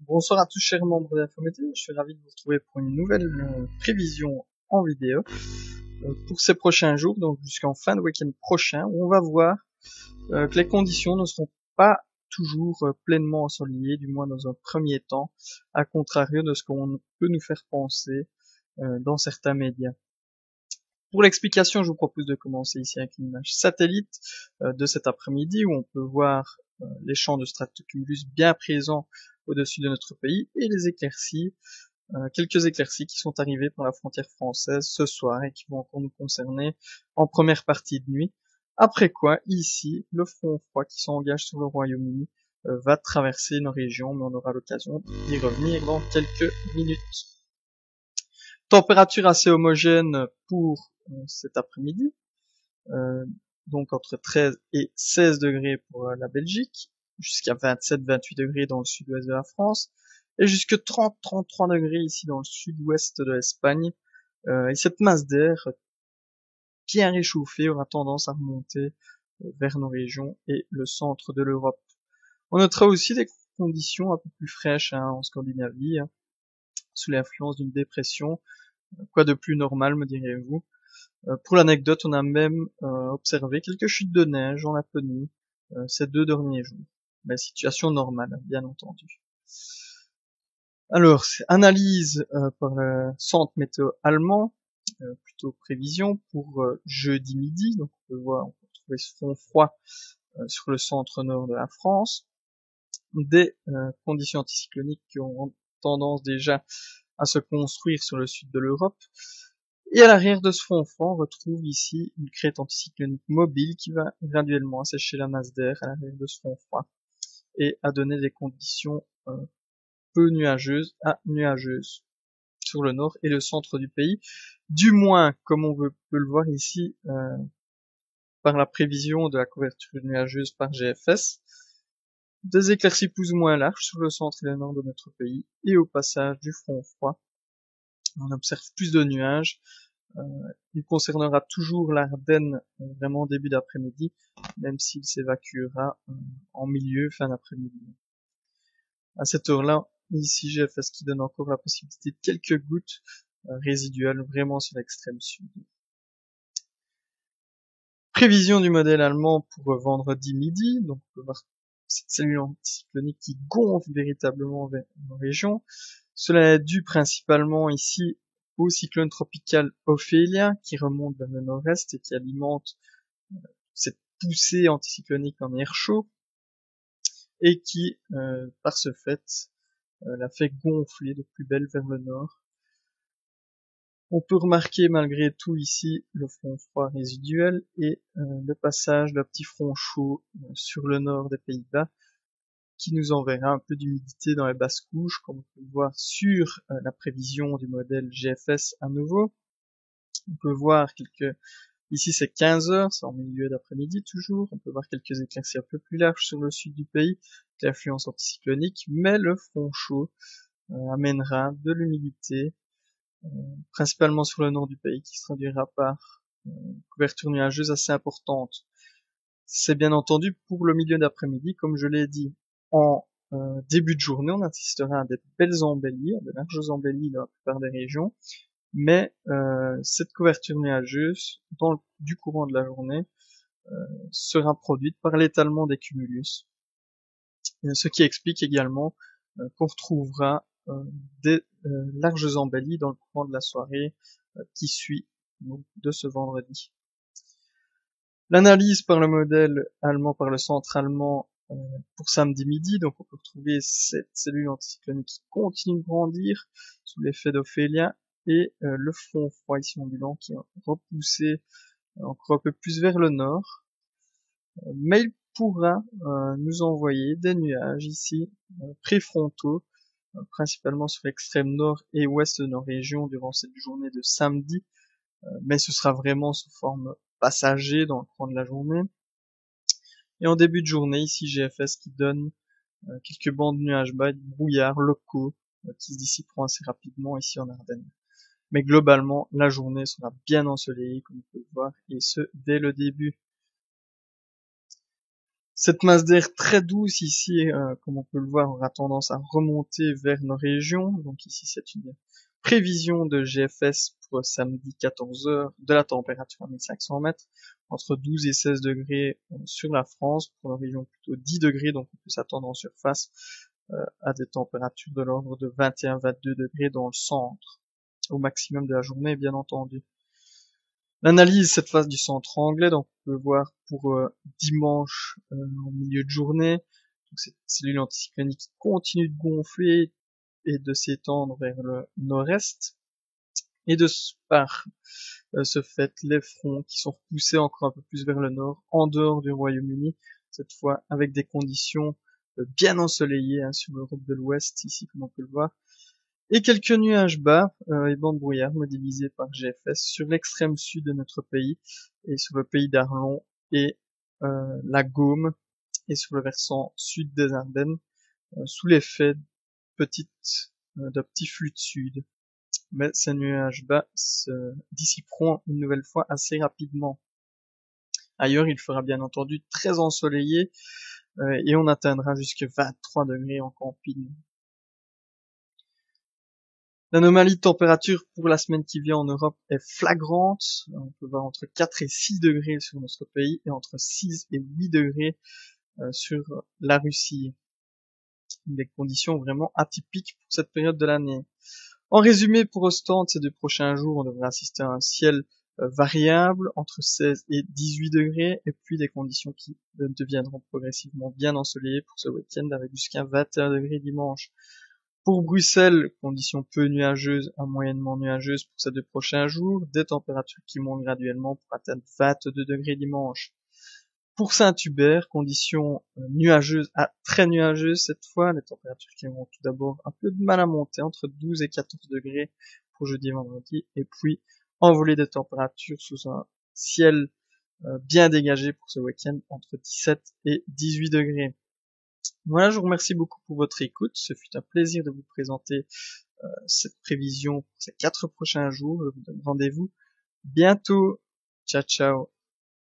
Bonsoir à tous chers membres d'Infométéo, je suis ravi de vous retrouver pour une nouvelle prévision en vidéo pour ces prochains jours, donc jusqu'en fin de week-end prochain, où on va voir que les conditions ne seront pas toujours pleinement ensoleillées, du moins dans un premier temps, à contrario de ce qu'on peut nous faire penser dans certains médias. Pour l'explication, je vous propose de commencer ici avec une image satellite de cet après-midi où on peut voir les champs de stratocumulus bien présents au-dessus de notre pays et les éclaircies, quelques éclaircies qui sont arrivées par la frontière française ce soir et qui vont encore nous concerner en première partie de nuit. Après quoi, ici, le front froid qui s'engage sur le Royaume-Uni va traverser nos régions, mais on aura l'occasion d'y revenir dans quelques minutes. Température assez homogène pour cet après-midi, donc entre 13 et 16 degrés pour la Belgique, jusqu'à 27-28 degrés dans le sud-ouest de la France, et jusque 30-33 degrés ici dans le sud-ouest de l'Espagne. Et cette masse d'air bien réchauffée aura tendance à remonter vers nos régions et le centre de l'Europe. On notera aussi des conditions un peu plus fraîches en Scandinavie, sous l'influence d'une dépression. Quoi de plus normal, me direz-vous? Pour l'anecdote, on a même observé quelques chutes de neige en Laponie ces 2 derniers jours. Mais situation normale, bien entendu. Alors, analyse par le centre météo allemand, plutôt prévision pour jeudi midi. Donc on peut retrouver ce front froid sur le centre nord de la France. Des conditions anticycloniques qui auront tendance déjà à se construire sur le sud de l'Europe. Et à l'arrière de ce front froid, on retrouve ici une crête anticyclonique mobile qui va graduellement assécher la masse d'air à l'arrière de ce front froid et à donner des conditions peu nuageuses à nuageuses sur le nord et le centre du pays. Du moins, comme on peut le voir ici par la prévision de la couverture nuageuse par GFS, des éclaircies plus ou moins larges sur le centre et le nord de notre pays, et au passage du front froid, on observe plus de nuages. Il concernera toujours l'Ardenne vraiment début d'après-midi, même s'il s'évacuera en milieu, fin d'après-midi. À cette heure-là, ici GFS qui donne encore la possibilité de quelques gouttes résiduelles vraiment sur l'extrême sud. Prévision du modèle allemand pour vendredi midi, donc on peut voir cette cellule anticyclonique qui gonfle véritablement vers nos régions. Cela est dû principalement ici au cyclone tropical Ophélia qui remonte vers le nord-est et qui alimente cette poussée anticyclonique en air chaud et qui, par ce fait, la fait gonfler de plus belle vers le nord. On peut remarquer malgré tout ici le front froid résiduel et le passage d'un petit front chaud sur le nord des Pays-Bas qui nous enverra un peu d'humidité dans les basses couches, comme on peut le voir sur la prévision du modèle GFS à nouveau. On peut voir ici c'est 15 heures, c'est en milieu d'après-midi toujours, on peut voir quelques éclaircies un peu plus larges sur le sud du pays, l'influence anticyclonique, mais le front chaud amènera de l'humidité, principalement sur le nord du pays, qui se traduira par une couverture nuageuse assez importante. C'est bien entendu pour le milieu d'après-midi, comme je l'ai dit en début de journée, on assistera à des belles embellies, à de larges embellies dans la plupart des régions, mais cette couverture nuageuse, du courant de la journée, sera produite par l'étalement des cumulus, ce qui explique également qu'on retrouvera des larges embellies dans le courant de la soirée qui suit donc, de ce vendredi. L'analyse par le modèle allemand, par le centre allemand pour samedi midi, donc on peut retrouver cette cellule anticyclonique qui continue de grandir sous l'effet d'Ophélia et le front froid ici ondulant qui est repoussé encore un peu plus vers le nord, mais il pourra nous envoyer des nuages ici préfrontaux, principalement sur l'extrême nord et ouest de nos régions durant cette journée de samedi, mais ce sera vraiment sous forme passager dans le courant de la journée. Et en début de journée, ici GFS qui donne quelques bancs de nuages bas et de brouillards locaux qui se dissiperont assez rapidement ici en Ardennes. Mais globalement, la journée sera bien ensoleillée, comme vous pouvez le voir, et ce, dès le début. Cette masse d'air très douce ici, comme on peut le voir, aura tendance à remonter vers nos régions. Donc ici, c'est une prévision de GFS pour samedi 14 heures de la température à 1500 mètres, entre 12 et 16 degrés sur la France, pour la région plutôt 10 degrés, donc on peut s'attendre en surface à des températures de l'ordre de 21-22 degrés dans le centre, au maximum de la journée, bien entendu. L'analyse cette fois du centre anglais, donc on peut voir pour dimanche en milieu de journée, donc cette cellule anticyclonique qui continue de gonfler et de s'étendre vers le nord-est, et de par ce fait les fronts qui sont repoussés encore un peu plus vers le nord, en dehors du Royaume-Uni, cette fois avec des conditions bien ensoleillées sur l'Europe de l'Ouest, ici comme on peut le voir, et quelques nuages bas et bandes brouillard modélisés par GFS sur l'extrême sud de notre pays et sur le pays d'Arlon et la Gaume et sur le versant sud des Ardennes sous l'effet de petits flux de sud. Mais ces nuages bas se dissiperont une nouvelle fois assez rapidement. Ailleurs, il fera bien entendu très ensoleillé et on atteindra jusqu'à 23 degrés en camping. L'anomalie de température pour la semaine qui vient en Europe est flagrante. On peut voir entre 4 et 6 degrés sur notre pays et entre 6 et 8 degrés sur la Russie. Des conditions vraiment atypiques pour cette période de l'année. En résumé, pour Ostende, ces 2 prochains jours, on devrait assister à un ciel variable entre 16 et 18 degrés et puis des conditions qui deviendront progressivement bien ensoleillées pour ce week-end avec jusqu'à 21 degrés dimanche. Pour Bruxelles, conditions peu nuageuses à moyennement nuageuses pour ces 2 prochains jours, des températures qui montent graduellement pour atteindre 22 degrés dimanche. Pour Saint-Hubert, conditions nuageuses à très nuageuses cette fois, les températures qui vont tout d'abord un peu de mal à monter entre 12 et 14 degrés pour jeudi et vendredi, et puis envolée des températures sous un ciel bien dégagé pour ce week-end entre 17 et 18 degrés. Voilà, je vous remercie beaucoup pour votre écoute. Ce fut un plaisir de vous présenter cette prévision pour ces 4 prochains jours. Je vous donne rendez-vous bientôt. Ciao, ciao.